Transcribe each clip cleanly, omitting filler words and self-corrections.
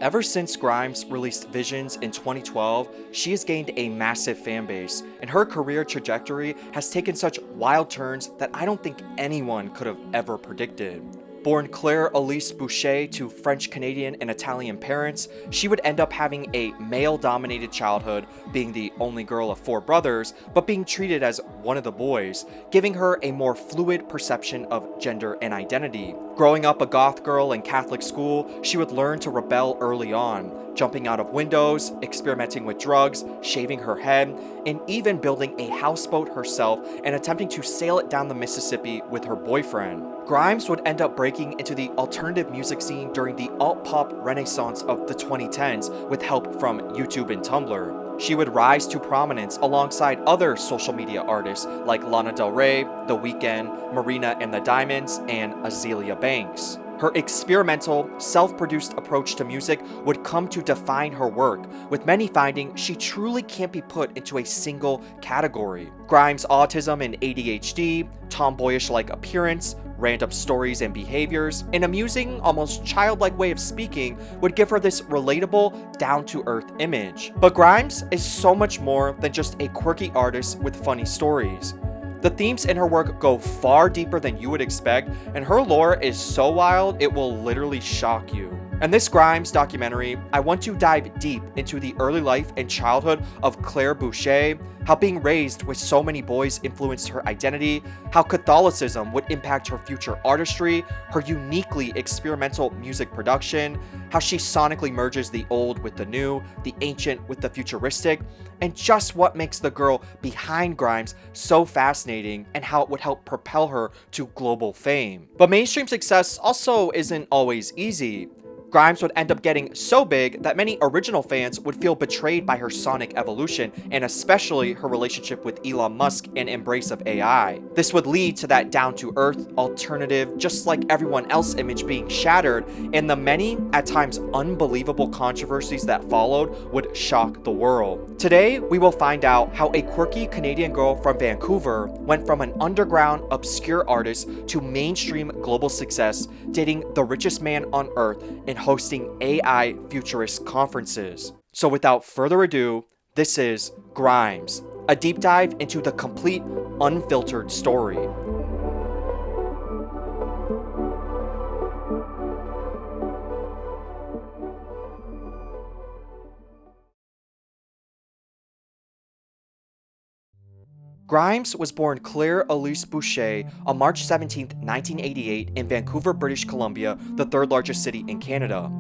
Ever since Grimes released Visions in 2012, she has gained a massive fan base, and her career trajectory has taken such wild turns that I don't think anyone could have ever predicted. Born Claire Elise Boucher to French-Canadian and Italian parents, she would end up having a male-dominated childhood, being the only girl of 4 brothers, but being treated as one of the boys, giving her a more fluid perception of gender and identity. Growing up a goth girl in Catholic school, she would learn to rebel early on, jumping out of windows, experimenting with drugs, shaving her head, and even building a houseboat herself and attempting to sail it down the Mississippi with her boyfriend. Grimes would end up breaking into the alternative music scene during the alt-pop renaissance of the 2010s with help from YouTube and Tumblr. She would rise to prominence alongside other social media artists like Lana Del Rey, The Weeknd, Marina and the Diamonds, and Azealia Banks. Her experimental, self-produced approach to music would come to define her work, with many finding she truly can't be put into a single category. Grimes' autism and ADHD, tomboyish-like appearance, random stories and behaviors, an amusing, almost childlike way of speaking would give her this relatable, down-to-earth image. But Grimes is so much more than just a quirky artist with funny stories. The themes in her work go far deeper than you would expect, and her lore is so wild it will literally shock you. In this Grimes documentary, I want to dive deep into the early life and childhood of Claire Boucher, how being raised with so many boys influenced her identity, how Catholicism would impact her future artistry, her uniquely experimental music production, how she sonically merges the old with the new, the ancient with the futuristic, and just what makes the girl behind Grimes so fascinating and how it would help propel her to global fame. But mainstream success also isn't always easy. Grimes would end up getting so big that many original fans would feel betrayed by her sonic evolution, and especially her relationship with Elon Musk and embrace of AI. This would lead to that down-to-earth, alternative, just like everyone else image being shattered, and the many, at times unbelievable controversies that followed would shock the world. Today, we will find out how a quirky Canadian girl from Vancouver went from an underground, obscure artist to mainstream global success, dating the richest man on earth and hosting AI futurist conferences. So without further ado, this is Grimes, a deep dive into the complete, unfiltered story. Grimes was born Claire Elise Boucher on March 17, 1988 in Vancouver, British Columbia, the 3rd largest city in Canada.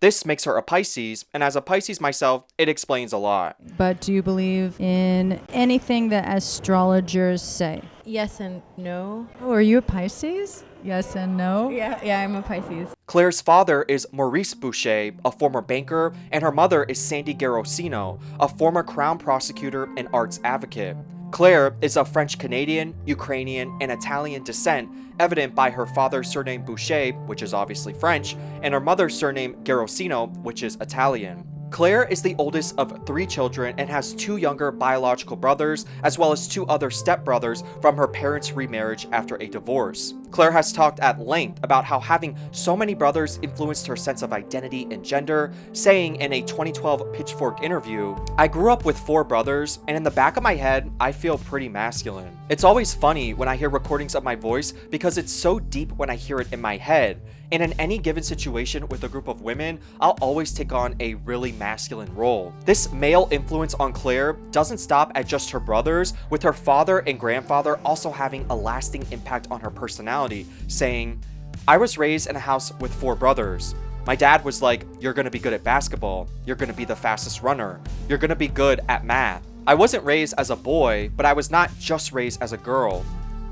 This makes her a Pisces, and as a Pisces myself, it explains a lot. But do you believe in anything that astrologers say? Yes and no. Oh, are you a Pisces? Yes and no? Yeah, I'm a Pisces. Claire's father is Maurice Boucher, a former banker, and her mother is Sandy Garosino, a former crown prosecutor and arts advocate. Claire is of French-Canadian, Ukrainian, and Italian descent, evident by her father's surname Boucher, which is obviously French, and her mother's surname Garosino, which is Italian. Claire is the oldest of 3 children and has 2 younger biological brothers, as well as 2 other stepbrothers from her parents' remarriage after a divorce. Claire has talked at length about how having so many brothers influenced her sense of identity and gender, saying in a 2012 Pitchfork interview, "I grew up with 4 brothers, and in the back of my head, I feel pretty masculine. It's always funny when I hear recordings of my voice because it's so deep when I hear it in my head. And in any given situation with a group of women, I'll always take on a really masculine role." This male influence on Claire doesn't stop at just her brothers, with her father and grandfather also having a lasting impact on her personality, saying, "I was raised in a house with 4 brothers. My dad was like, you're gonna be good at basketball, you're gonna be the fastest runner, you're gonna be good at math. I wasn't raised as a boy, but I was not just raised as a girl.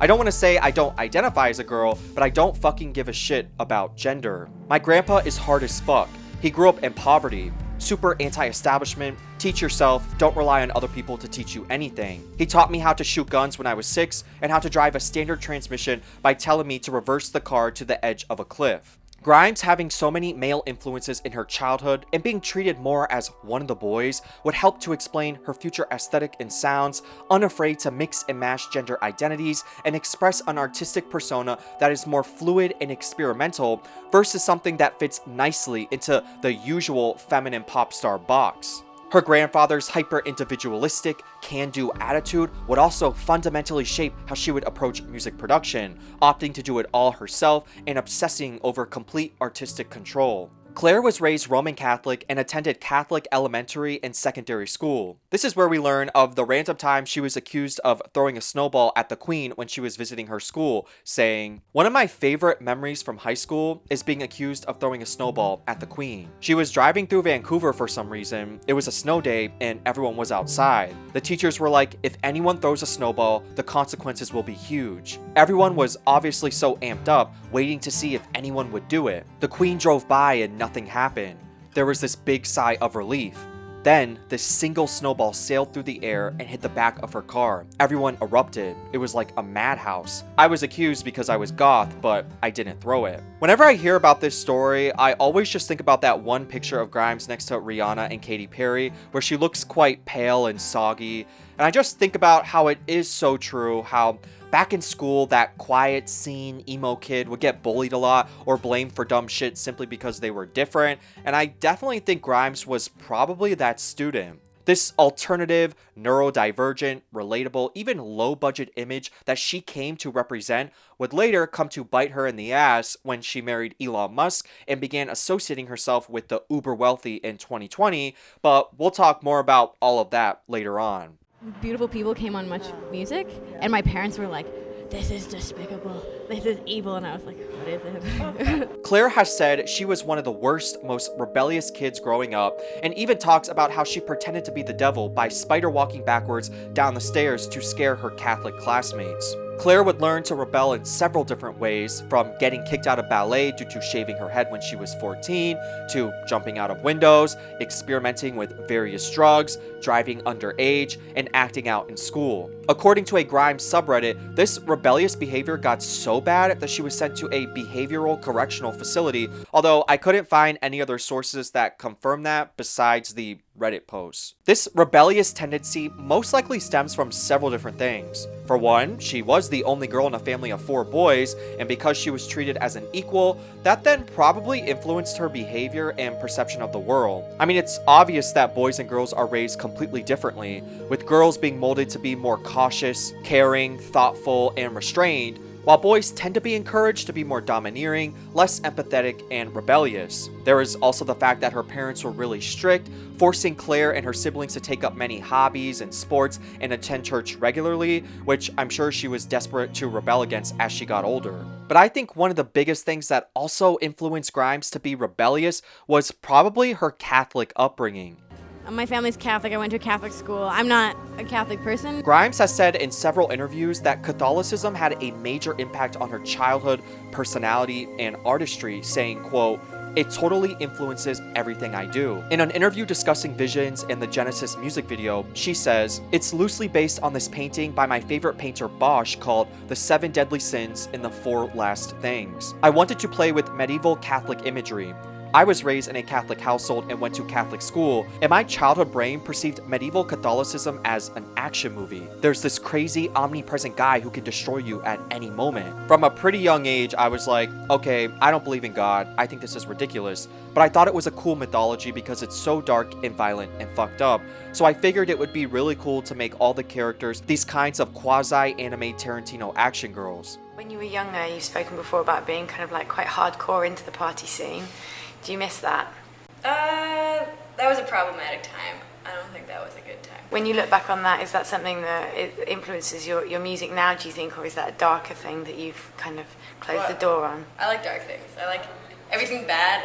I don't want to say I don't identify as a girl, but I don't fucking give a shit about gender. My grandpa is hard as fuck. He grew up in poverty, super anti-establishment, teach yourself, don't rely on other people to teach you anything. He taught me how to shoot guns when I was 6 and how to drive a standard transmission by telling me to reverse the car to the edge of a cliff. Grimes having so many male influences in her childhood and being treated more as one of the boys would help to explain her future aesthetic and sounds, unafraid to mix and match gender identities and express an artistic persona that is more fluid and experimental versus something that fits nicely into the usual feminine pop star box. Her grandfather's hyper-individualistic, can-do attitude would also fundamentally shape how she would approach music production, opting to do it all herself and obsessing over complete artistic control. Claire was raised Roman Catholic and attended Catholic elementary and secondary school. This is where we learn of the random time she was accused of throwing a snowball at the Queen when she was visiting her school, saying, "One of my favorite memories from high school is being accused of throwing a snowball at the Queen." She was driving through Vancouver for some reason. It was a snow day and everyone was outside. The teachers were like, if anyone throws a snowball, the consequences will be huge. Everyone was obviously so amped up, waiting to see if anyone would do it. The Queen drove by and nothing happened. There was this big sigh of relief. Then, this single snowball sailed through the air and hit the back of her car. Everyone erupted. It was like a madhouse. I was accused because I was goth, but I didn't throw it. Whenever I hear about this story, I always just think about that one picture of Grimes next to Rihanna and Katy Perry, where she looks quite pale and soggy. And I just think about how it is so true, how back in school, that quiet, scene, emo kid would get bullied a lot or blamed for dumb shit simply because they were different, and I definitely think Grimes was probably that student. This alternative, neurodivergent, relatable, even low-budget image that she came to represent would later come to bite her in the ass when she married Elon Musk and began associating herself with the uber-wealthy in 2020, but we'll talk more about all of that later on. Beautiful People came on Much Music, and my parents were like, this is despicable, this is evil, and I was like, what is it? Claire has said she was one of the worst, most rebellious kids growing up, and even talks about how she pretended to be the devil by spider walking backwards down the stairs to scare her Catholic classmates. Claire would learn to rebel in several different ways, from getting kicked out of ballet due to shaving her head when she was 14, to jumping out of windows, experimenting with various drugs, driving underage, and acting out in school. According to a Grimes subreddit, this rebellious behavior got so bad that she was sent to a behavioral correctional facility, although I couldn't find any other sources that confirm that besides the Reddit posts. This rebellious tendency most likely stems from several different things. For one, she was the only girl in a family of 4 boys, and because she was treated as an equal, that then probably influenced her behavior and perception of the world. I mean, it's obvious that boys and girls are raised completely differently, with girls being molded to be more cautious, caring, thoughtful, and restrained, while boys tend to be encouraged to be more domineering, less empathetic, and rebellious. There is also the fact that her parents were really strict, forcing Claire and her siblings to take up many hobbies and sports and attend church regularly, which I'm sure she was desperate to rebel against as she got older. But I think one of the biggest things that also influenced Grimes to be rebellious was probably her Catholic upbringing. My family's Catholic. I went to a Catholic school. I'm not a Catholic person. Grimes has said in several interviews that Catholicism had a major impact on her childhood, personality, and artistry, saying, quote, "It totally influences everything I do." In an interview discussing Visions and the Genesis music video, she says, "It's loosely based on this painting by my favorite painter Boucher called The 7 Deadly Sins and the 4 Last Things. I wanted to play with medieval Catholic imagery. I was raised in a Catholic household and went to Catholic school, and my childhood brain perceived medieval Catholicism as an action movie. There's this crazy, omnipresent guy who can destroy you at any moment. From a pretty young age, I was like, okay, I don't believe in God. I think this is ridiculous. But I thought it was a cool mythology because it's so dark and violent and fucked up. So I figured it would be really cool to make all the characters these kinds of quasi-anime Tarantino action girls." When you were younger, you've spoken before about being kind of like quite hardcore into the party scene. Do you miss that? That was a problematic time. I don't think that was a good time. When you look back on that, is that something that it influences your music now, do you think, or is that a darker thing that you've kind of closed the door on? I like dark things. I like everything bad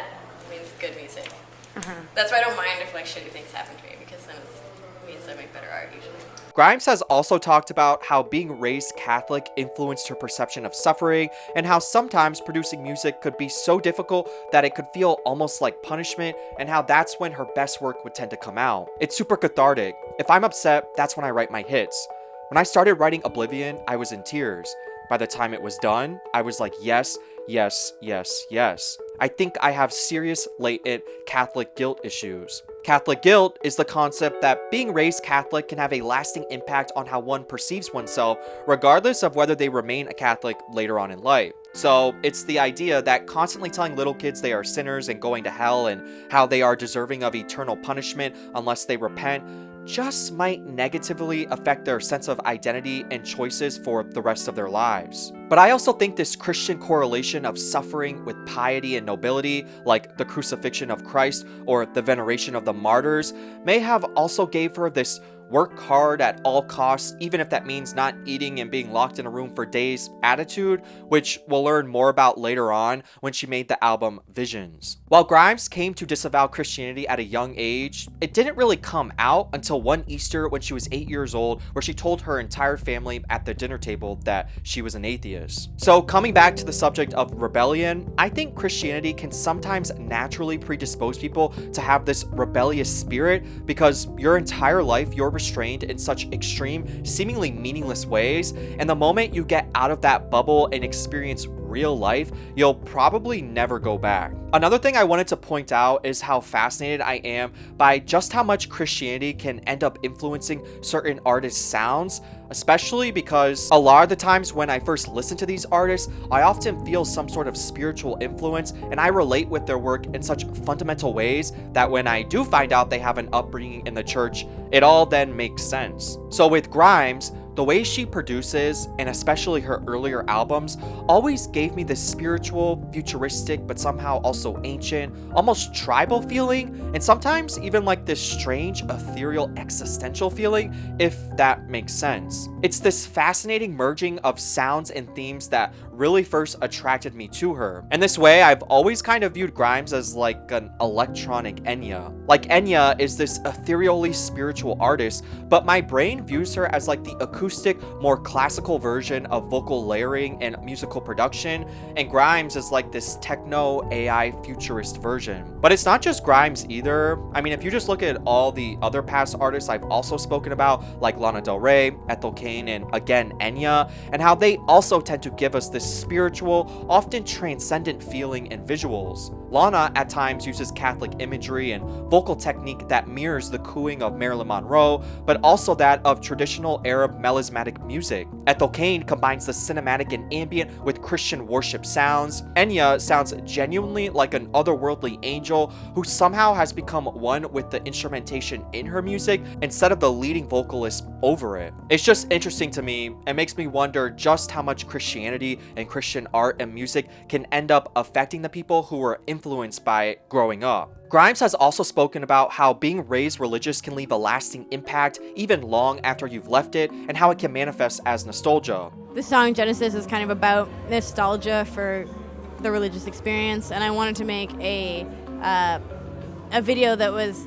means good music. Mm-hmm. That's why I don't mind if like shitty things happen to me, because then it means I make better art usually. Grimes has also talked about how being raised Catholic influenced her perception of suffering, and how sometimes producing music could be so difficult that it could feel almost like punishment, and how that's when her best work would tend to come out. It's super cathartic. If I'm upset, that's when I write my hits. When I started writing Oblivion, I was in tears. By the time it was done, I was like, yes, Yes, yes, yes. I think I have serious latent Catholic guilt issues. Catholic guilt is the concept that being raised Catholic can have a lasting impact on how one perceives oneself, regardless of whether they remain a Catholic later on in life. So it's the idea that constantly telling little kids they are sinners and going to hell and how they are deserving of eternal punishment unless they repent just might negatively affect their sense of identity and choices for the rest of their lives. But I also think this Christian correlation of suffering with piety and nobility, like the crucifixion of Christ or the veneration of the martyrs, may have also gave her this work hard at all costs, even if that means not eating and being locked in a room for days attitude, which we'll learn more about later on when she made the album Visions. While Grimes came to disavow Christianity at a young age, it didn't really come out until one Easter when she was 8 years old, where she told her entire family at the dinner table that she was an atheist. So coming back to the subject of rebellion, I think Christianity can sometimes naturally predispose people to have this rebellious spirit because your entire life you're restrained in such extreme, seemingly meaningless ways, and the moment you get out of that bubble and experience real life, you'll probably never go back. Another thing I wanted to point out is how fascinated I am by just how much Christianity can end up influencing certain artists' sounds, especially because a lot of the times when I first listen to these artists, I often feel some sort of spiritual influence and I relate with their work in such fundamental ways that when I do find out they have an upbringing in the church, it all then makes sense. So with Grimes, the way she produces, and especially her earlier albums, always gave me this spiritual, futuristic, but somehow also ancient, almost tribal feeling, and sometimes even like this strange, ethereal, existential feeling, if that makes sense. It's this fascinating merging of sounds and themes that really first attracted me to her. In this way, I've always kind of viewed Grimes as like an electronic Enya. Like Enya is this ethereally spiritual artist, but my brain views her as like the acoustic, more classical version of vocal layering and musical production, and Grimes is like this techno AI futurist version. But it's not just Grimes either. I mean, if you just look at all the other past artists I've also spoken about, like Lana Del Rey, Ethel Cain, and again Enya, and how they also tend to give us this spiritual, often transcendent feeling and visuals. Lana at times uses Catholic imagery and vocal technique that mirrors the cooing of Marilyn Monroe, but also that of traditional Arab melismatic music. Ethel Cain combines the cinematic and ambient with Christian worship sounds. Enya sounds genuinely like an otherworldly angel who somehow has become one with the instrumentation in her music instead of the leading vocalist over it. It's just interesting to me and makes me wonder just how much Christianity and Christian art and music can end up affecting the people who were influenced by it growing up. Grimes has also spoken about how being raised religious can leave a lasting impact even long after you've left it, and how it can manifest as nostalgia. The song Genesis is kind of about nostalgia for the religious experience, and I wanted to make a video that was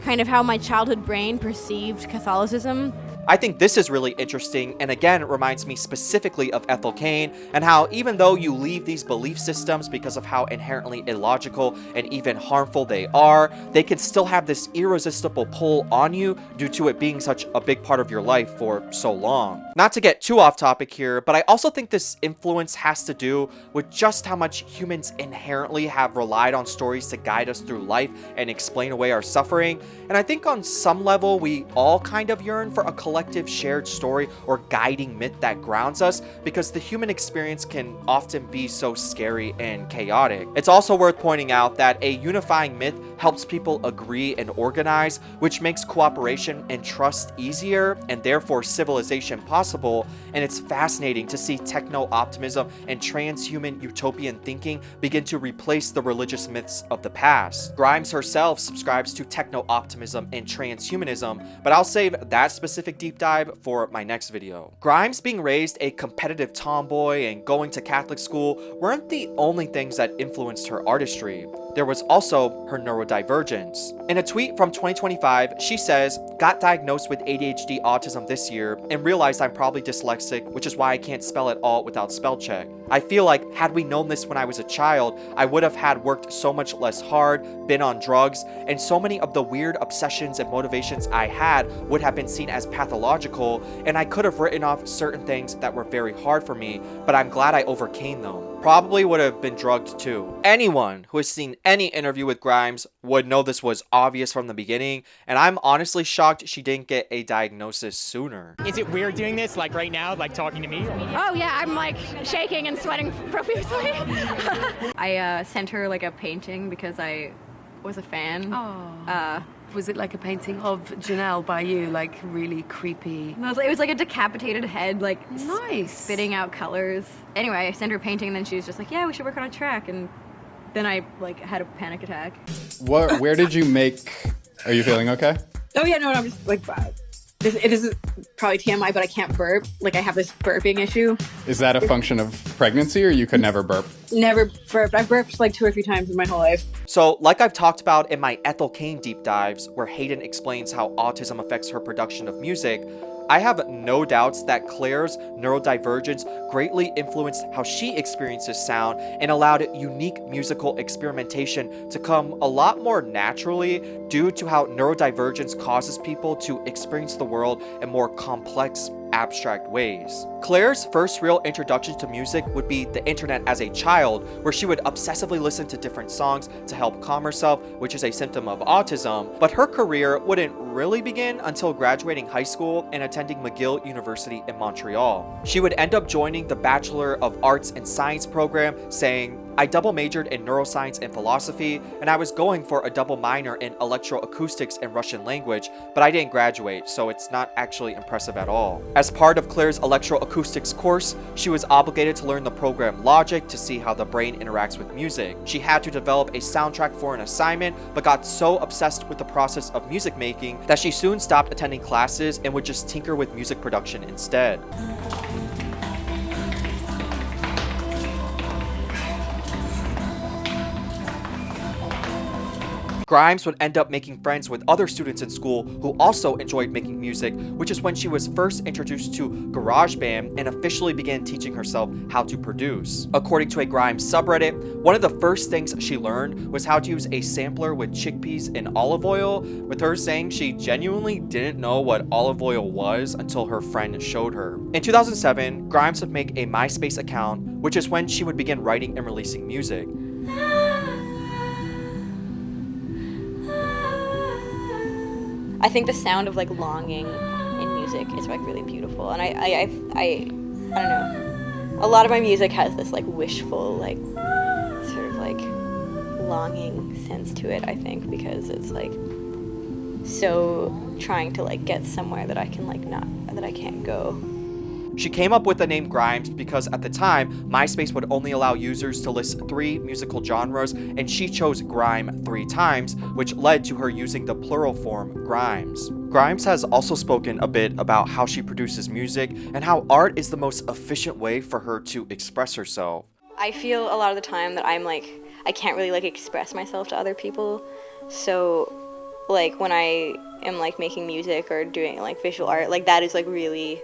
kind of how my childhood brain perceived Catholicism. I think this is really interesting, and again, it reminds me specifically of Ethel Cain and how even though you leave these belief systems because of how inherently illogical and even harmful they are, they can still have this irresistible pull on you due to it being such a big part of your life for so long. Not to get too off topic here, but I also think this influence has to do with just how much humans inherently have relied on stories to guide us through life and explain away our suffering, and I think on some level we all kind of yearn for a collective shared story or guiding myth that grounds us, because the human experience can often be so scary and chaotic. It's also worth pointing out that a unifying myth helps people agree and organize, which makes cooperation and trust easier and therefore civilization possible, and it's fascinating to see techno-optimism and transhuman utopian thinking begin to replace the religious myths of the past. Grimes herself subscribes to techno-optimism and transhumanism, but I'll save that specific deep dive for my next video. Grimes being raised a competitive tomboy and going to Catholic school weren't the only things that influenced her artistry. There was also her neurodivergence. In a tweet from 2025, she says, "Got diagnosed with ADHD autism this year and realized I'm probably dyslexic, which is why I can't spell it all without spell check. I feel like had we known this when I was a child, I would have had worked so much less hard, been on drugs, and so many of the weird obsessions and motivations I had would have been seen as pathological, and I could have written off certain things that were very hard for me, but I'm glad I overcame them." probably would have been drugged too. Anyone who has seen any interview with Grimes would know this was obvious from the beginning, and I'm honestly shocked she didn't get a diagnosis sooner. Is it weird doing this, like right now, like talking to me? Oh yeah, I'm like shaking and sweating profusely. I sent her like a painting because I was a fan. Was it like a painting of Janelle by you, like really creepy? It was like a decapitated head, like Nice. spitting out colors. Anyway, I sent her a painting, and then she was just like, "Yeah, we should work on a track." And then I like had a panic attack. Where did you make? Are you feeling okay? Oh yeah, no, I'm just like, it is probably TMI, but I can't burp. Like I have this burping issue. Is that a function of pregnancy, or you could never burp? Never burped. I've burped like 2 or 3 times in my whole life. So, like I've talked about in my Ethel Cain deep dives, where Hayden explains how autism affects her production of music, I have no doubts that Claire's neurodivergence greatly influenced how she experiences sound and allowed unique musical experimentation to come a lot more naturally due to how neurodivergence causes people to experience the world in more complex, abstract ways. Claire's first real introduction to music would be the internet as a child, where she would obsessively listen to different songs to help calm herself, which is a symptom of autism, but her career wouldn't really begin until graduating high school and attending McGill University in Montreal. She would end up joining the Bachelor of Arts and Science program, saying, "I double majored in neuroscience and philosophy, and I was going for a double minor in electroacoustics and Russian language, but I didn't graduate, so it's not actually impressive at all." As part of Claire's electroacoustics course, she was obligated to learn the program Logic to see how the brain interacts with music. She had to develop a soundtrack for an assignment, but got so obsessed with the process of music making that she soon stopped attending classes and would just tinker with music production instead. Grimes would end up making friends with other students in school who also enjoyed making music, which is when she was first introduced to GarageBand and officially began teaching herself how to produce. According to a Grimes subreddit, one of the first things she learned was how to use a sampler with chickpeas and olive oil, with her saying she genuinely didn't know what olive oil was until her friend showed her. In 2007, Grimes would make a MySpace account, which is when she would begin writing and releasing music. I think the sound of like longing in music is like really beautiful, and I don't know. A lot of my music has this like wishful, like sort of like longing sense to it. I think because it's like so trying to like get somewhere that I can like not that I can't go. She came up with the name Grimes because at the time, MySpace would only allow users to list 3 musical genres, and she chose grime 3 times, which led to her using the plural form Grimes. Grimes has also spoken a bit about how she produces music and how art is the most efficient way for her to express herself. I feel a lot of the time that I'm like, I can't really like express myself to other people, so like when I am like making music or doing like visual art, like that is like really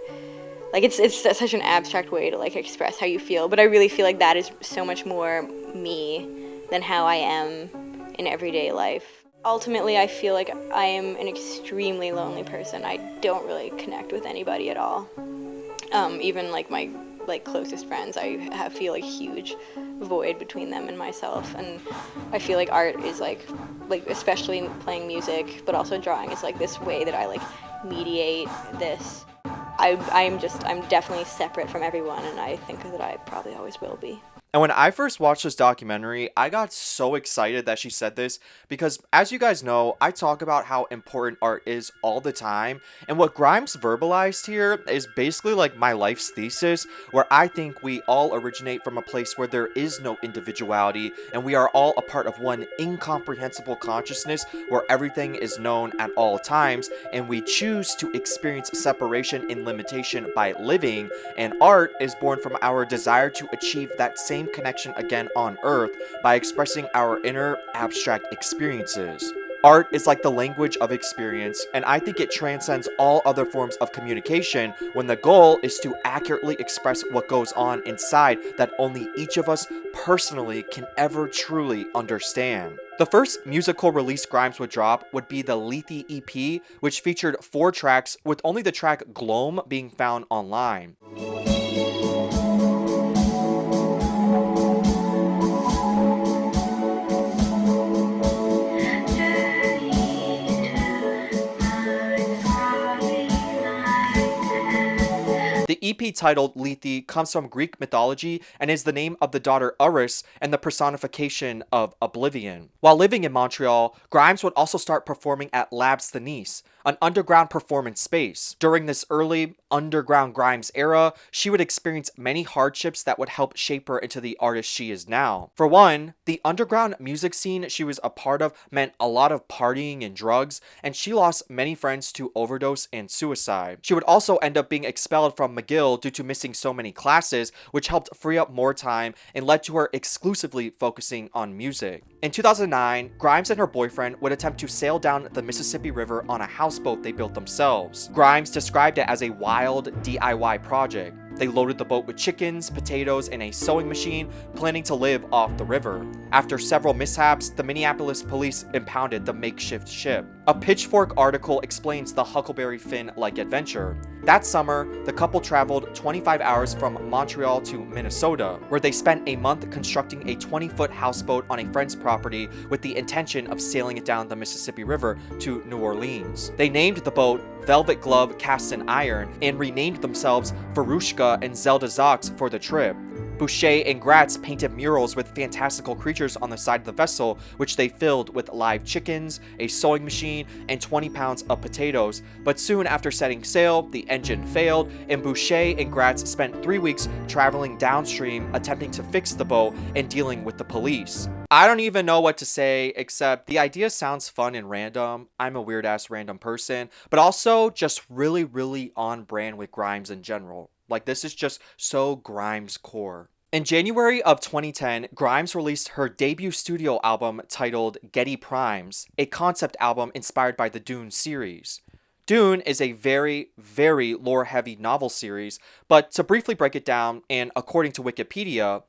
like it's such an abstract way to like express how you feel, but I really feel like that is so much more me than how I am in everyday life. Ultimately, I feel like I am an extremely lonely person. I don't really connect with anybody at all. Even like my like closest friends, I feel like huge void between them and myself, and I feel like art is like especially playing music, but also drawing is like this way that I like mediate this. I'm definitely separate from everyone, and I think that I probably always will be. And when I first watched this documentary, I got so excited that she said this because, as you guys know, I talk about how important art is all the time, and what Grimes verbalized here is basically like my life's thesis, where I think we all originate from a place where there is no individuality, and we are all a part of one incomprehensible consciousness where everything is known at all times, and we choose to experience separation and limitation by living, and art is born from our desire to achieve that same connection again on Earth by expressing our inner abstract experiences. Art is like the language of experience, and I think it transcends all other forms of communication when the goal is to accurately express what goes on inside that only each of us personally can ever truly understand. The first musical release Grimes would drop would be the Lethe EP, which featured 4 tracks, with only the track Gloam being found online. The EP titled Lethe comes from Greek mythology and is the name of the daughter Eris and the personification of Oblivion. While living in Montreal, Grimes would also start performing at Lethe, an underground performance space. During this early underground Grimes era, she would experience many hardships that would help shape her into the artist she is now. For one, the underground music scene she was a part of meant a lot of partying and drugs, and she lost many friends to overdose and suicide. She would also end up being expelled from McGill due to missing so many classes, which helped free up more time and led to her exclusively focusing on music. In 2009, Grimes and her boyfriend would attempt to sail down the Mississippi River on a houseboat they built themselves. Grimes described it as a wild DIY project. They loaded the boat with chickens, potatoes, and a sewing machine, planning to live off the river. After several mishaps, the Minneapolis police impounded the makeshift ship. A Pitchfork article explains the Huckleberry Finn-like adventure. That summer, the couple traveled 25 hours from Montreal to Minnesota, where they spent a month constructing a 20-foot houseboat on a friend's property with the intention of sailing it down the Mississippi River to New Orleans. They named the boat Velvet Glove Cast in Iron and renamed themselves Verushka and Zelda Zox for the trip. Boucher and Gratz painted murals with fantastical creatures on the side of the vessel, which they filled with live chickens, a sewing machine, and 20 pounds of potatoes. But soon after setting sail, the engine failed, and Boucher and Gratz spent 3 weeks traveling downstream, attempting to fix the boat and dealing with the police. I don't even know what to say, except the idea sounds fun and random. I'm a weird-ass random person, but also just really, really on brand with Grimes in general. Like, this is just so Grimes core. In January of 2010, Grimes released her debut studio album titled Geidi Primes, a concept album inspired by the Dune series. Dune is a very, very lore-heavy novel series, but to briefly break it down, and according to Wikipedia,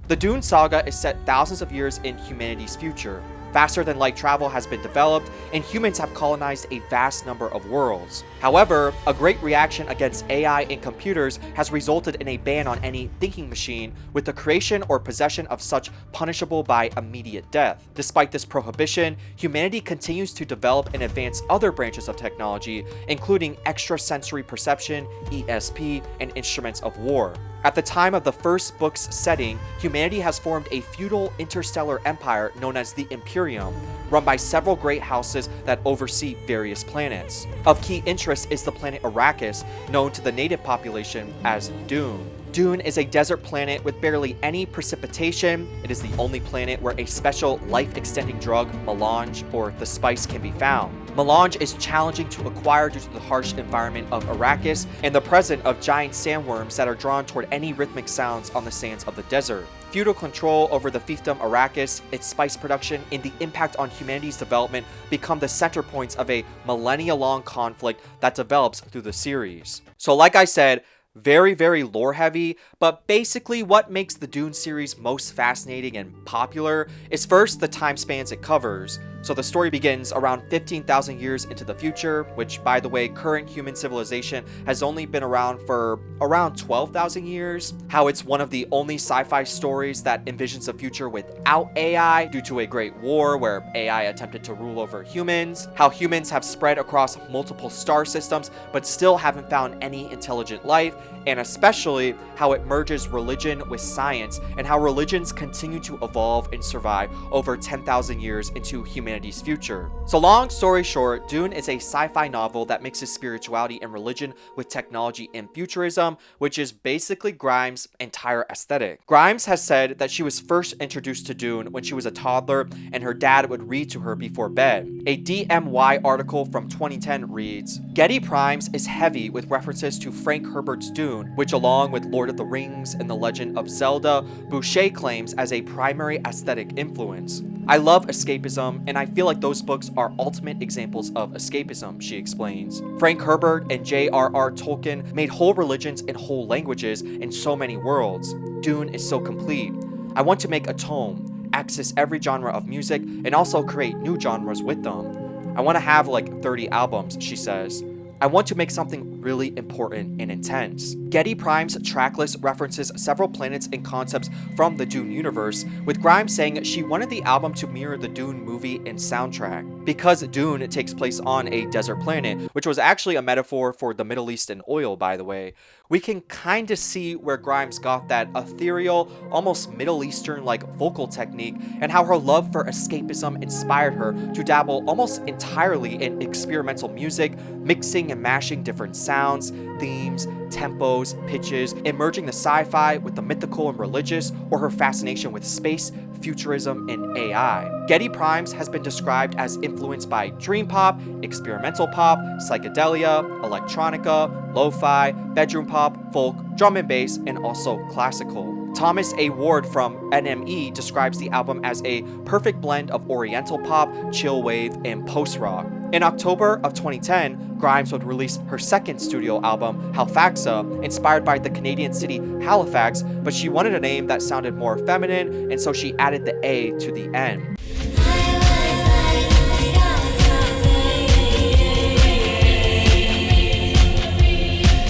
the Dune saga is set thousands of years in humanity's future. Faster-than-light travel has been developed, and humans have colonized a vast number of worlds. However, a great reaction against AI and computers has resulted in a ban on any thinking machine, with the creation or possession of such punishable by immediate death. Despite this prohibition, humanity continues to develop and advance other branches of technology, including extrasensory perception, ESP, and instruments of war. At the time of the first book's setting, humanity has formed a feudal interstellar empire known as the Imperium, run by several great houses that oversee various planets. Of key interest is the planet Arrakis, known to the native population as Dune. Dune is a desert planet with barely any precipitation. It is the only planet where a special life-extending drug, melange, or the spice, can be found. Melange is challenging to acquire due to the harsh environment of Arrakis and the presence of giant sandworms that are drawn toward any rhythmic sounds on the sands of the desert. Feudal control over the fiefdom Arrakis, its spice production, and the impact on humanity's development become the center points of a millennia-long conflict that develops through the series. So like I said, very, very lore heavy, but basically what makes the Dune series most fascinating and popular is first the time spans it covers. So the story begins around 15,000 years into the future, which, by the way, current human civilization has only been around for around 12,000 years. How it's one of the only sci-fi stories that envisions a future without AI due to a great war where AI attempted to rule over humans. How humans have spread across multiple star systems but still haven't found any intelligent life. And especially how it merges religion with science and how religions continue to evolve and survive over 10,000 years into humanity's future. So long story short, Dune is a sci-fi novel that mixes spirituality and religion with technology and futurism, which is basically Grimes' entire aesthetic. Grimes has said that she was first introduced to Dune when she was a toddler and her dad would read to her before bed. A DMY article from 2010 reads, Geidi Primes is heavy with references to Frank Herbert's Dune, which along with Lord of the Rings and The Legend of Zelda, Boucher claims as a primary aesthetic influence. I love escapism, and I feel like those books are ultimate examples of escapism, she explains. Frank Herbert and J.R.R. Tolkien made whole religions and whole languages in so many worlds. Dune is so complete. I want to make a tome, access every genre of music, and also create new genres with them. I want to have like 30 albums, she says. I want to make something really important and intense. Geidi Prime's tracklist references several planets and concepts from the Dune universe, with Grimes saying she wanted the album to mirror the Dune movie and soundtrack. Because Dune takes place on a desert planet, which was actually a metaphor for the Middle East and oil, by the way, we can kind of see where Grimes got that ethereal, almost Middle Eastern-like vocal technique, and how her love for escapism inspired her to dabble almost entirely in experimental music, mixing and mashing different sounds, themes, tempos, pitches, and merging the sci-fi with the mythical and religious, or her fascination with space, futurism, and AI. Geidi Primes has been described as influenced by dream pop, experimental pop, psychedelia, electronica, lo-fi, bedroom pop, folk, drum and bass, and also classical. Thomas A. Ward from NME describes the album as a perfect blend of oriental pop, chill wave, and post-rock. In October of 2010, Grimes would release her second studio album, Halfaxa, inspired by the Canadian city Halifax, but she wanted a name that sounded more feminine, and so she added the A to the end.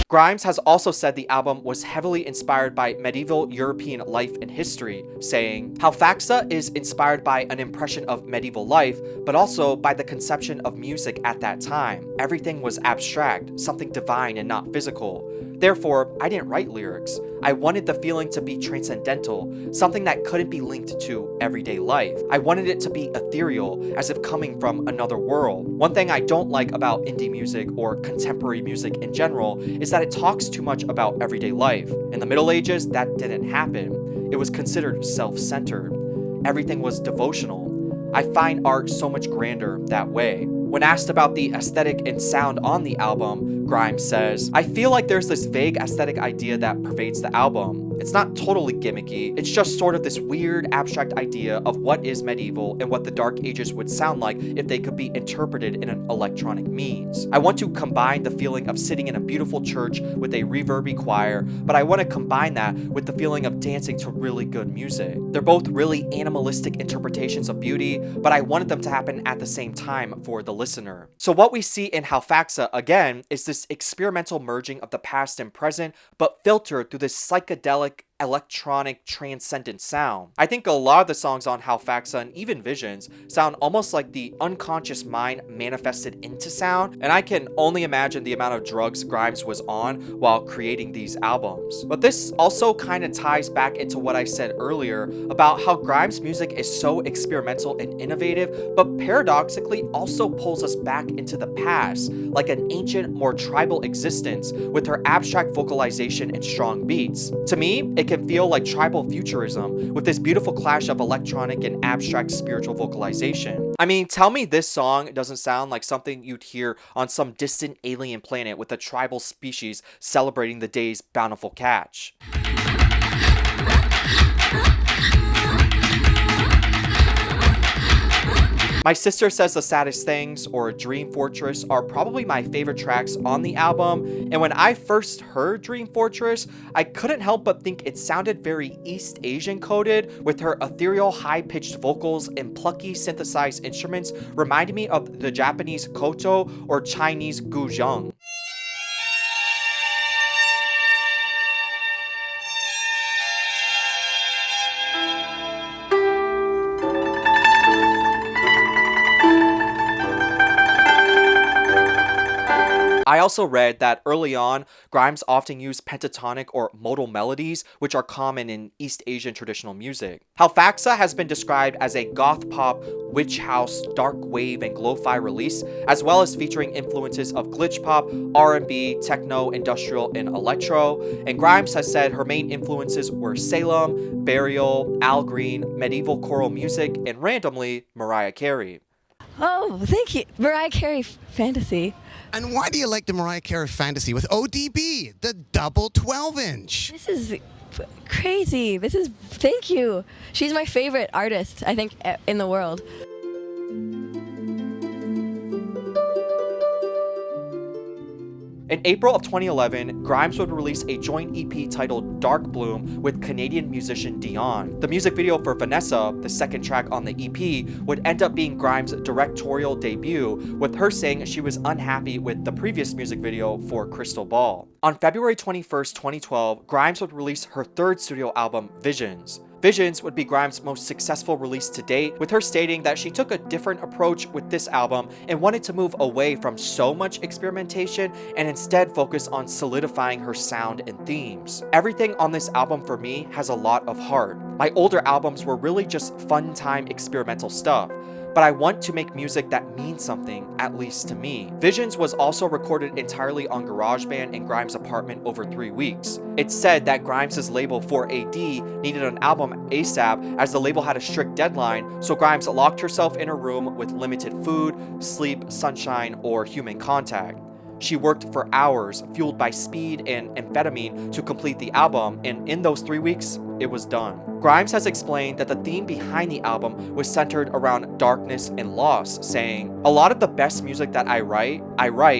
Grimes has also said the album was heavily inspired by medieval European life and history, saying, Halfaxa is inspired by an impression of medieval life, but also by the conception of music at that time. Everything was abstract, something divine and not physical. Therefore, I didn't write lyrics. I wanted the feeling to be transcendental, something that couldn't be linked to everyday life. I wanted it to be ethereal, as if coming from another world. One thing I don't like about indie music or contemporary music in general is that it talks too much about everyday life. In the Middle Ages, that didn't happen. It was considered self-centered. Everything was devotional. I find art so much grander that way. When asked about the aesthetic and sound on the album, Grimes says, I feel like there's this vague aesthetic idea that pervades the album. It's not totally gimmicky, it's just sort of this weird abstract idea of what is medieval and what the Dark Ages would sound like if they could be interpreted in an electronic means. I want to combine the feeling of sitting in a beautiful church with a reverby choir, but I want to combine that with the feeling of dancing to really good music. They're both really animalistic interpretations of beauty, but I wanted them to happen at the same time for the listener. So what we see in Halfaxa, again, is this experimental merging of the past and present, but filtered through this psychedelic electronic transcendent sound. I think a lot of the songs on Halfaxa and even Visions sound almost like the unconscious mind manifested into sound, and I can only imagine the amount of drugs Grimes was on while creating these albums. But this also kind of ties back into what I said earlier about how Grimes' music is so experimental and innovative, but paradoxically also pulls us back into the past, like an ancient, more tribal existence with her abstract vocalization and strong beats. To me, it can feel like tribal futurism with this beautiful clash of electronic and abstract spiritual vocalization. I mean, tell me this song doesn't sound like something you'd hear on some distant alien planet with a tribal species celebrating the day's bountiful catch. My Sister Says the Saddest Things or Dream Fortress are probably my favorite tracks on the album, and when I first heard Dream Fortress, I couldn't help but think it sounded very East Asian coded, with her ethereal high-pitched vocals and plucky synthesized instruments reminding me of the Japanese koto or Chinese guzheng. I also read that early on, Grimes often used pentatonic or modal melodies, which are common in East Asian traditional music. Halfaxa has been described as a goth pop, witch house, dark wave, and lo-fi release, as well as featuring influences of glitch pop, R&B, techno, industrial, and electro. And Grimes has said her main influences were Salem, Burial, Al Green, medieval choral music, and randomly, Mariah Carey. Oh, thank you. Mariah Carey fantasy. And why do you like the Mariah Carey fantasy with ODB, the double 12-inch? This is crazy. Thank you. She's my favorite artist, I think, in the world. In April of 2011, Grimes would release a joint EP titled Dark Bloom with Canadian musician Dion. The music video for Vanessa, the second track on the EP, would end up being Grimes' directorial debut, with her saying she was unhappy with the previous music video for Crystal Ball. On February 21st, 2012, Grimes would release her third studio album, Visions. Visions would be Grimes' most successful release to date, with her stating that she took a different approach with this album and wanted to move away from so much experimentation and instead focus on solidifying her sound and themes. Everything on this album for me has a lot of heart. My older albums were really just fun time experimental stuff, but I want to make music that means something, at least to me. Visions was also recorded entirely on GarageBand in Grimes' apartment over 3 weeks. It's said that Grimes' label 4AD needed an album ASAP as the label had a strict deadline, so Grimes locked herself in a room with limited food, sleep, sunshine, or human contact. She worked for hours, fueled by speed and amphetamine to complete the album, and in those 3 weeks, it was done. Grimes has explained that the theme behind the album was centered around darkness and loss, saying, "A lot of the best music that I write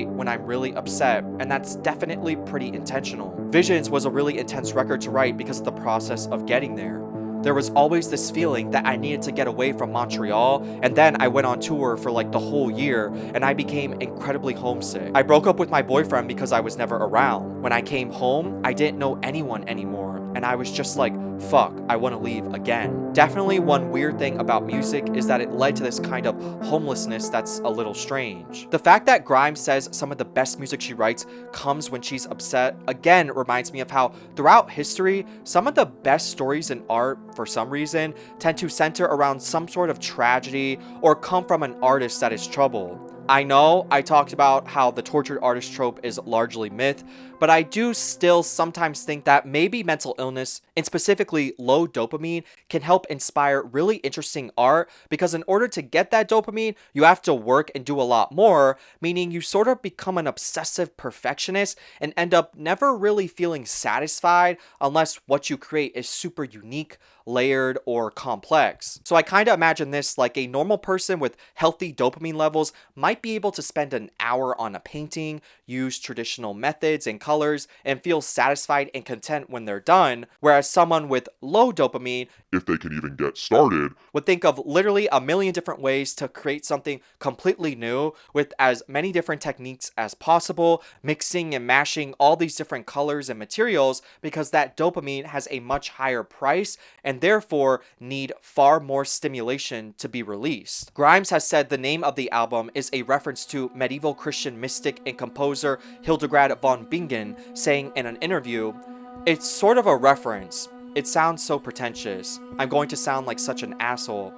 when I'm really upset, and that's definitely pretty intentional." Visions was a really intense record to write because of the process of getting there. There was always this feeling that I needed to get away from Montreal, and then I went on tour for like the whole year, and I became incredibly homesick. I broke up with my boyfriend because I was never around. When I came home, I didn't know anyone anymore, and I was just like, fuck, I want to leave again. Definitely one weird thing about music is that it led to this kind of homelessness that's a little strange. The fact that Grimes says some of the best music she writes comes when she's upset, again reminds me of how throughout history, some of the best stories in art, for some reason, tend to center around some sort of tragedy or come from an artist that is troubled. I know I talked about how the tortured artist trope is largely myth, but I do still sometimes think that maybe mental illness, and specifically low dopamine, can help inspire really interesting art, because in order to get that dopamine, you have to work and do a lot more, meaning you sort of become an obsessive perfectionist and end up never really feeling satisfied unless what you create is super unique, layered, or complex. So I kind of imagine this like a normal person with healthy dopamine levels might be able to spend an hour on a painting, use traditional methods and colors, and feel satisfied and content when they're done, whereas someone with low dopamine, if they can even get started, would think of literally a million different ways to create something completely new with as many different techniques as possible, mixing and mashing all these different colors and materials, because that dopamine has a much higher price and therefore need far more stimulation to be released. Grimes has said the name of the album is a reference to medieval Christian mystic and composer Hildegrad Von Bingen, saying in an interview, "It's sort of a reference. It sounds so pretentious. I'm going to sound like such an asshole.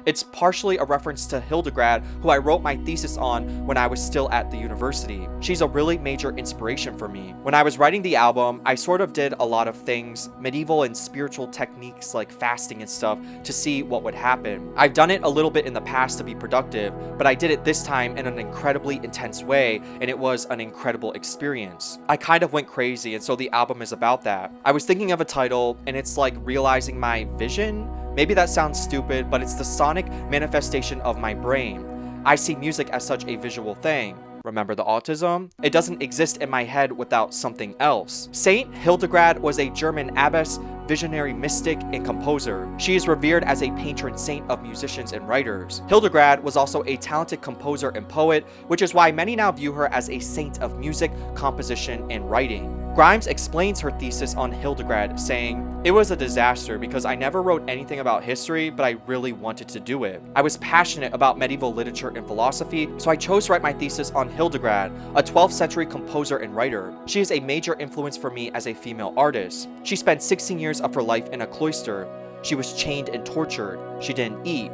It's partially a reference to Hildegrad, who I wrote my thesis on when I was still at the university. She's a really major inspiration for me. When I was writing the album, I sort of did a lot of things, medieval and spiritual techniques like fasting and stuff, to see what would happen. I've done it a little bit in the past to be productive, but I did it this time in an incredibly intense way, and it was an incredible experience. I kind of went crazy, and so the album is about that. I was thinking of a title, and it's like realizing my vision. Maybe that sounds stupid, but it's the sonic manifestation of my brain. I see music as such a visual thing. Remember the autism? It doesn't exist in my head without something else. Saint Hildegrad was a German abbess, visionary mystic, and composer. She is revered as a patron saint of musicians and writers. Hildegrad was also a talented composer and poet, which is why many now view her as a saint of music, composition, and writing. Grimes explains her thesis on Hildegrad, saying, "It was a disaster because I never wrote anything about history, but I really wanted to do it. I was passionate about medieval literature and philosophy, so I chose to write my thesis on Hildegrad, a 12th century composer and writer. She is a major influence for me as a female artist. She spent 16 years of her life in a cloister. She was chained and tortured. She didn't eat.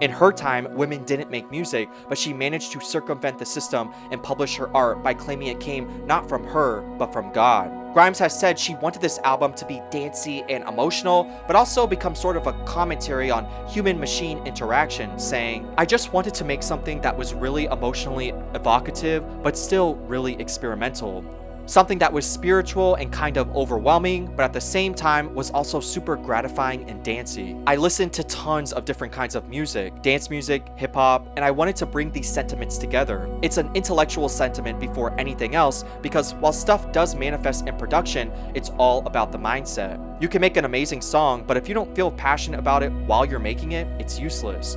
In her time, women didn't make music, but she managed to circumvent the system and publish her art by claiming it came not from her, but from God." Grimes has said she wanted this album to be dancey and emotional, but also become sort of a commentary on human-machine interaction, saying, "I just wanted to make something that was really emotionally evocative, but still really experimental. Something that was spiritual and kind of overwhelming, but at the same time was also super gratifying and dancey. I listened to tons of different kinds of music, dance music, hip hop, and I wanted to bring these sentiments together. It's an intellectual sentiment before anything else, because while stuff does manifest in production, it's all about the mindset. You can make an amazing song, but if you don't feel passionate about it while you're making it, it's useless.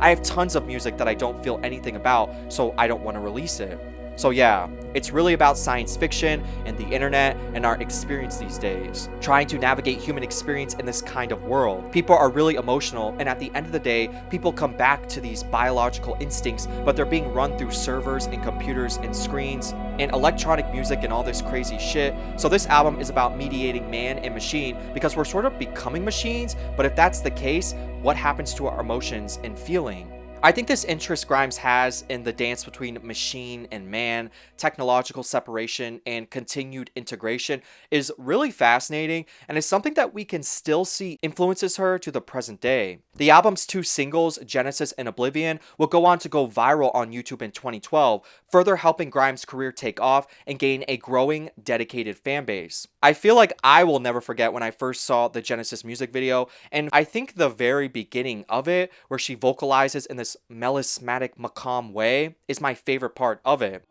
I have tons of music that I don't feel anything about, so I don't want to release it. So yeah, it's really about science fiction and the internet and our experience these days, trying to navigate human experience in this kind of world. People are really emotional, and at the end of the day, people come back to these biological instincts, but they're being run through servers and computers and screens and electronic music and all this crazy shit. So this album is about mediating man and machine, because we're sort of becoming machines, but if that's the case, what happens to our emotions and feeling? I think this interest Grimes has in the dance between machine and man, technological separation, and continued integration is really fascinating, and is something that we can still see influences her to the present day. The album's 2 singles, Genesis and Oblivion, will go on to go viral on YouTube in 2012, further helping Grimes' career take off and gain a growing, dedicated fan base. I feel like I will never forget when I first saw the Genesis music video, and I think the very beginning of it, where she vocalizes in this melismatic, macam way, is my favorite part of it.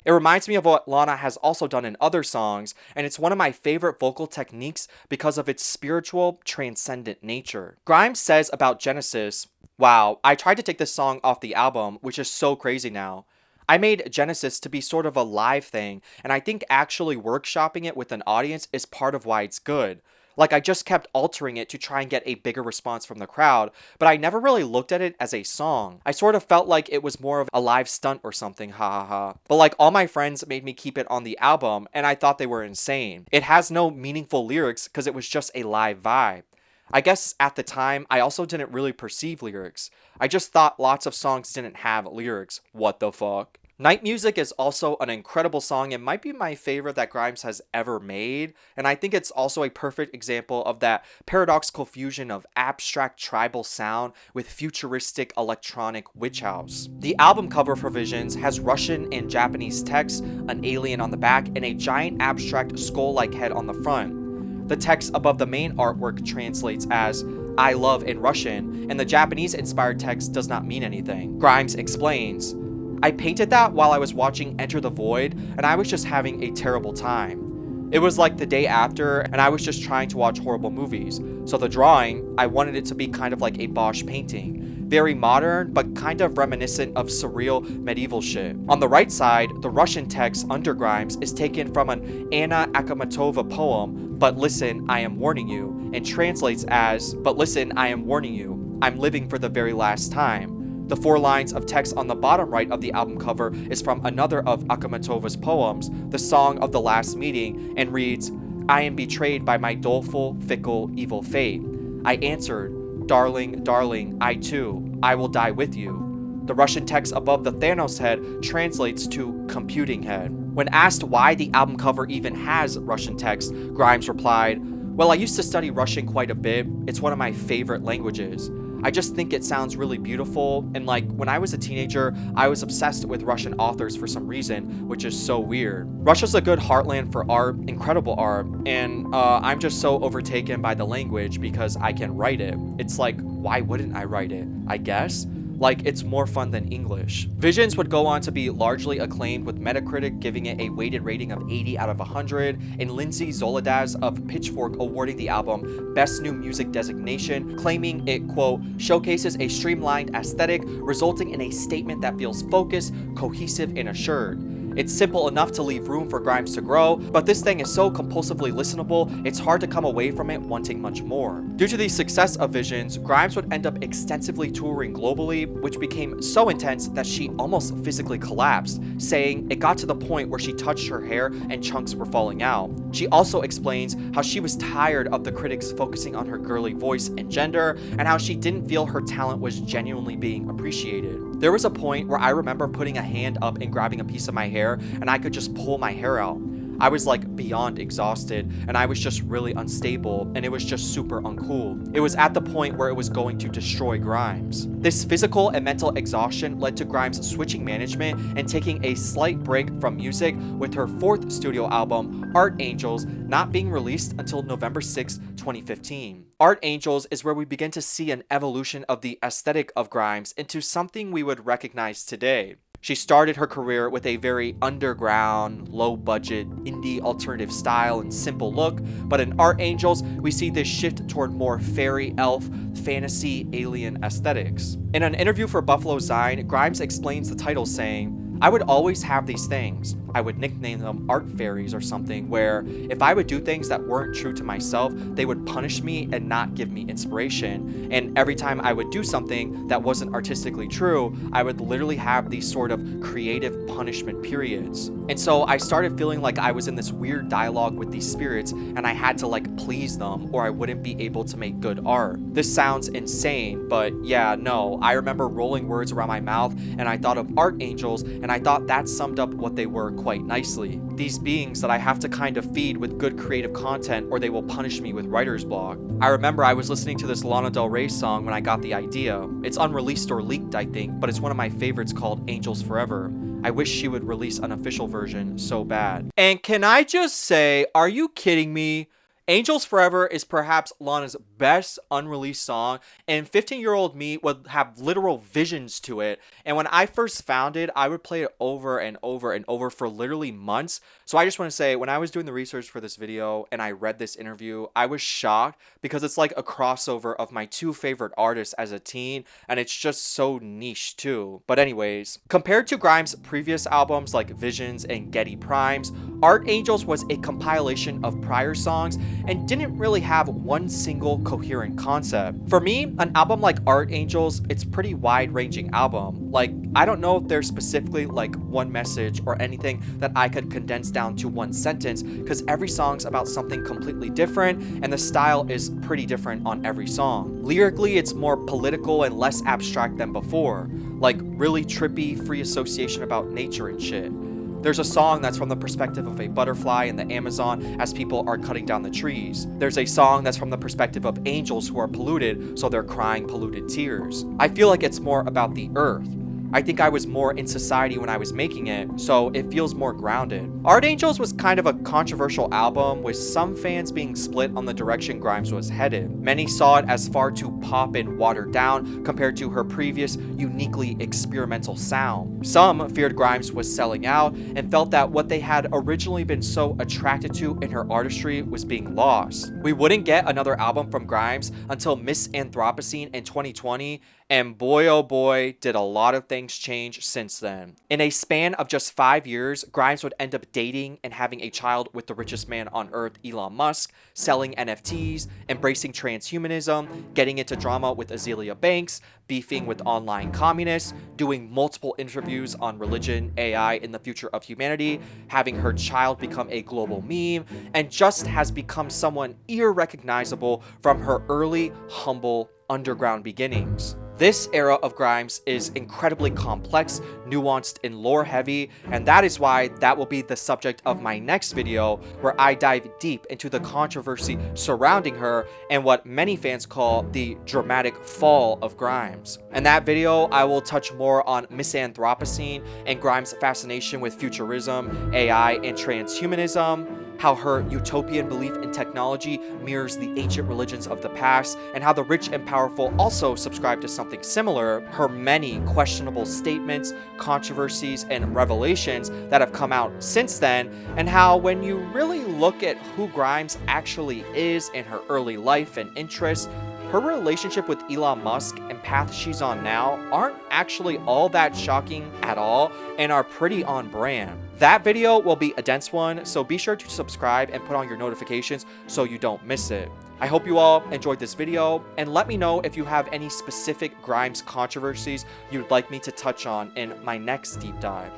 It reminds me of what Lana has also done in other songs, and it's one of my favorite vocal techniques because of its spiritual, transcendent nature. Grimes says about Genesis, "Wow, I tried to take this song off the album, which is so crazy now. I made Genesis to be sort of a live thing, and I think actually workshopping it with an audience is part of why it's good. Like, I just kept altering it to try and get a bigger response from the crowd, but I never really looked at it as a song. I sort of felt like it was more of a live stunt or something, ha ha ha. But like, all my friends made me keep it on the album, and I thought they were insane. It has no meaningful lyrics because it was just a live vibe. I guess at the time, I also didn't really perceive lyrics. I just thought lots of songs didn't have lyrics. What the fuck?" Night Music is also an incredible song and might be my favorite that Grimes has ever made, and I think it's also a perfect example of that paradoxical fusion of abstract tribal sound with futuristic electronic witch house. The album cover for Visions has Russian and Japanese text, an alien on the back, and a giant abstract skull-like head on the front. The text above the main artwork translates as "I love" in Russian, and the Japanese-inspired text does not mean anything. Grimes explains, "I painted that while I was watching Enter the Void, and I was just having a terrible time. It was like the day after, and I was just trying to watch horrible movies. So the drawing, I wanted it to be kind of like a Bosch painting. Very modern, but kind of reminiscent of surreal medieval shit." On the right side, the Russian text under Grimes is taken from an Anna Akhmatova poem, "But listen, I am warning you," and translates as, "But listen, I am warning you. I'm living for the very last time." The 4 lines of text on the bottom right of the album cover is from another of Akhmatova's poems, The Song of the Last Meeting, and reads, "I am betrayed by my doleful, fickle, evil fate. I answered, darling, darling, I too, I will die with you." The Russian text above the Thanos head translates to computing head. When asked why the album cover even has Russian text, Grimes replied, "Well, I used to study Russian quite a bit. It's one of my favorite languages. I just think it sounds really beautiful, and like, when I was a teenager, I was obsessed with Russian authors for some reason, which is so weird. Russia's a good heartland for art, incredible art, and I'm just so overtaken by the language because I can write it. It's like, why wouldn't I write it? I guess? Like, it's more fun than English." Visions would go on to be largely acclaimed, with Metacritic giving it a weighted rating of 80 out of 100, and Lindsay Zoladaz of Pitchfork awarding the album Best New Music designation, claiming it, quote, "showcases a streamlined aesthetic, resulting in a statement that feels focused, cohesive, and assured. It's simple enough to leave room for Grimes to grow, but this thing is so compulsively listenable, it's hard to come away from it wanting much more." Due to the success of Visions, Grimes would end up extensively touring globally, which became so intense that she almost physically collapsed, saying it got to the point where she touched her hair and chunks were falling out. She also explains how she was tired of the critics focusing on her girly voice and gender, and how she didn't feel her talent was genuinely being appreciated. "There was a point where I remember putting a hand up and grabbing a piece of my hair, and I could just pull my hair out. I was like beyond exhausted, and I was just really unstable, and it was just super uncool. It was at the point where it was going to destroy Grimes. This physical and mental exhaustion led to Grimes switching management and taking a slight break from music, with her 4th studio album, Art Angels, not being released until November 6, 2015. Art Angels is where we begin to see an evolution of the aesthetic of Grimes into something we would recognize today. She started her career with a very underground, low-budget, indie alternative style and simple look, but in Art Angels, we see this shift toward more fairy, elf, fantasy, alien aesthetics. In an interview for Buffalo Zine, Grimes explains the title saying, "I would always have these things. I would nickname them art fairies or something, where if I would do things that weren't true to myself, they would punish me and not give me inspiration. And every time I would do something that wasn't artistically true, I would literally have these sort of creative punishment periods. And so I started feeling like I was in this weird dialogue with these spirits, and I had to like please them or I wouldn't be able to make good art." This sounds insane, but yeah, no, I remember rolling words around my mouth and I thought of art angels, and I thought that summed up what they were quite nicely. These beings that I have to kind of feed with good creative content or they will punish me with writer's block. I remember I was listening to this Lana Del Rey song when I got the idea. It's unreleased or leaked, I think, but it's one of my favorites called Angels Forever. I wish she would release an official version so bad. And can I just say, are you kidding me? Angels Forever is perhaps Lana's best unreleased song, and 15-year-old me would have literal visions to it. And when I first found it, I would play it over and over and over for literally months. So I just want to say, when I was doing the research for this video and I read this interview, I was shocked because it's like a crossover of my 2 favorite artists as a teen, and it's just so niche too. But anyways, compared to Grimes' previous albums like Visions and Geidi Primes, Art Angels was a compilation of prior songs and didn't really have one single coherent concept. For me, an album like Art Angels, it's pretty wide-ranging album. Like, I don't know if there's specifically like one message or anything that I could condense down to one sentence, because every song's about something completely different and the style is pretty different on every song. Lyrically, it's more political and less abstract than before, like really trippy free association about nature and shit. There's a song that's from the perspective of a butterfly in the Amazon as people are cutting down the trees. There's a song that's from the perspective of angels who are polluted, so they're crying polluted tears. I feel like it's more about the earth. I think I was more in society when I was making it, so it feels more grounded. Art Angels was kind of a controversial album, with some fans being split on the direction Grimes was headed. Many saw it as far too pop and watered down compared to her previous, uniquely experimental sound. Some feared Grimes was selling out and felt that what they had originally been so attracted to in her artistry was being lost. We wouldn't get another album from Grimes until Miss Anthropocene in 2020, and boy oh boy did a lot of things change since then. In a span of just 5 years, Grimes would end up dating and having a child with the richest man on earth, Elon Musk, selling NFTs, embracing transhumanism, getting into drama with Azealia Banks, beefing with online communists, doing multiple interviews on religion, AI, and the future of humanity, having her child become a global meme, and just has become someone irrecognizable from her early, humble, underground beginnings. This era of Grimes is incredibly complex, nuanced, and lore heavy, and that is why that will be the subject of my next video, where I dive deep into the controversy surrounding her and what many fans call the dramatic fall of Grimes. In that video, I will touch more on Miss Anthropocene and Grimes' fascination with futurism, AI, and transhumanism, how her utopian belief in technology mirrors the ancient religions of the past, and how the rich and powerful also subscribe to something similar, her many questionable statements, controversies, and revelations that have come out since then, and how when you really look at who Grimes actually is in her early life and interests, her relationship with Elon Musk and path she's on now aren't actually all that shocking at all and are pretty on brand. That video will be a dense one, so be sure to subscribe and put on your notifications so you don't miss it. I hope you all enjoyed this video, and let me know if you have any specific Grimes controversies you'd like me to touch on in my next deep dive.